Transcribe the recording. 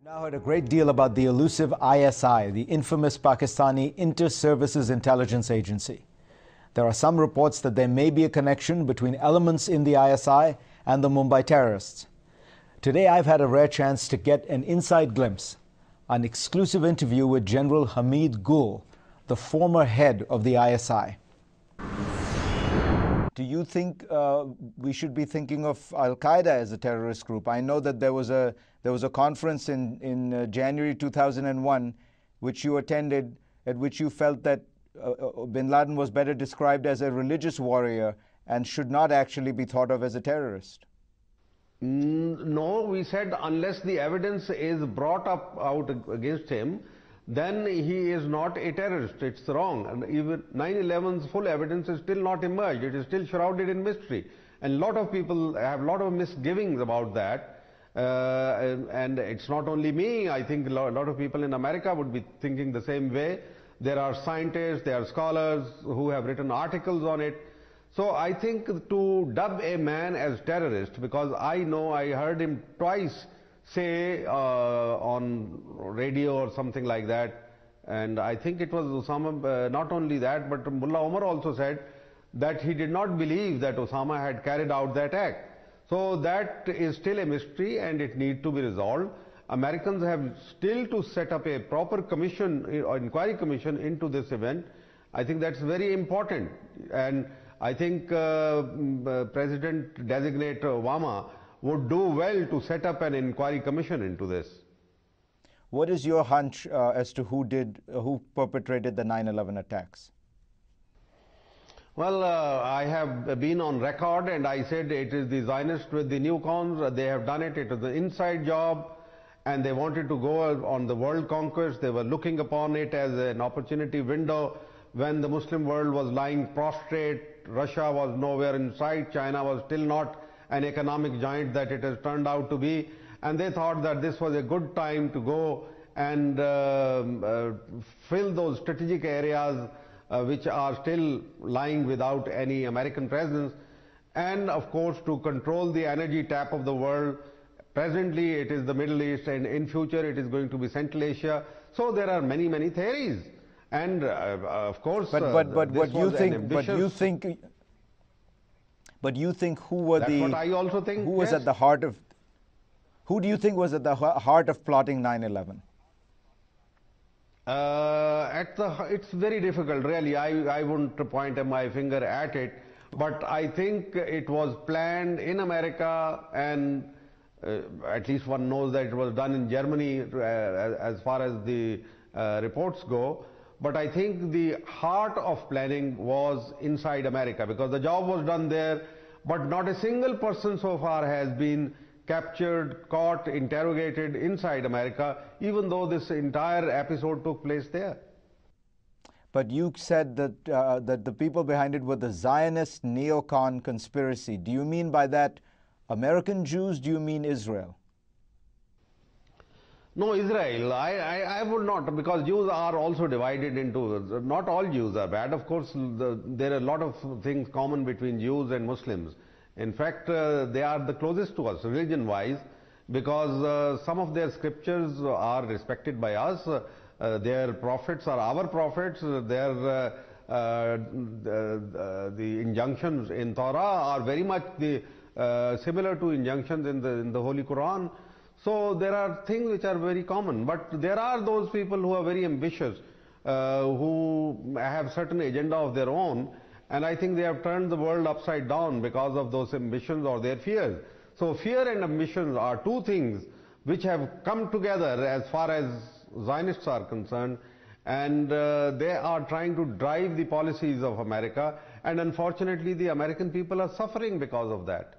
Now heard a great deal about the elusive ISI, the infamous Pakistani Inter-Services Intelligence Agency. There are some reports that there may be a connection between elements in the ISI and the Mumbai terrorists. Today I've had a rare chance to get an inside glimpse, an exclusive interview with General Hamid Gul, the former head of the ISI. Do you think we should be thinking of Al-Qaeda as a terrorist group? I know that there was a conference in January 2001 which you attended, at which you felt that bin Laden was better described as a religious warrior and should not actually be thought of as a terrorist. No, we said unless the evidence is brought out against him, then he is not a terrorist. It's wrong. And even 9/11's full evidence is still not emerged. It is still shrouded in mystery. And a lot of people have a lot of misgivings about that. And it's not only me. I think a lot of people in America would be thinking the same way. There are scientists, there are scholars who have written articles on it. So I think to dub a man as terrorist, because I heard him twice say on radio or something like that, and I think it was Osama, not only that, but Mullah Omar also said that he did not believe that Osama had carried out that act. So that is still a mystery and it needs to be resolved. Americans have still to set up a proper commission, or inquiry commission into this event. I think that's very important, and I think President-designate Obama would do well to set up an inquiry commission into this. What is your hunch as to who perpetrated the 9/11 attacks? Well, I have been on record and I said it is the Zionists with the newcons. They have done it. It is an inside job and they wanted to go on the world conquest. They were looking upon it as an opportunity window when the Muslim world was lying prostrate. Russia was nowhere in sight. China was still not an economic giant that it has turned out to be, and they thought that this was a good time to go and fill those strategic areas which are still lying without any American presence, and of course to control the energy tap of the world. Presently it is the Middle East, and in future it is going to be Central Asia. So there are many theories, and of course But you think who were That's what I also think. Who was at the heart of? Who do you think was at the heart of plotting 9/11? It's very difficult, really. I wouldn't point my finger at it, but I think it was planned in America, and at least one knows that it was done in Germany as far as the reports go. But I think the heart of planning was inside America, because the job was done there, but not a single person so far has been captured, caught, interrogated inside America, even though this entire episode took place there. But you said that that the people behind it were the Zionist neocon conspiracy. Do you mean by that American Jews? Do you mean Israel? No, Israel. I would not, because Jews are also divided into, not all Jews are bad. Of course, there are a lot of things common between Jews and Muslims. In fact, they are the closest to us religion-wise, because some of their scriptures are respected by us. Their prophets are our prophets. The injunctions in Torah are very much similar to injunctions in the Holy Quran. So there are things which are very common, but there are those people who are very ambitious, who have certain agenda of their own, and I think they have turned the world upside down because of those ambitions or their fears. So fear and ambitions are two things which have come together as far as Zionists are concerned, and they are trying to drive the policies of America, and unfortunately the American people are suffering because of that.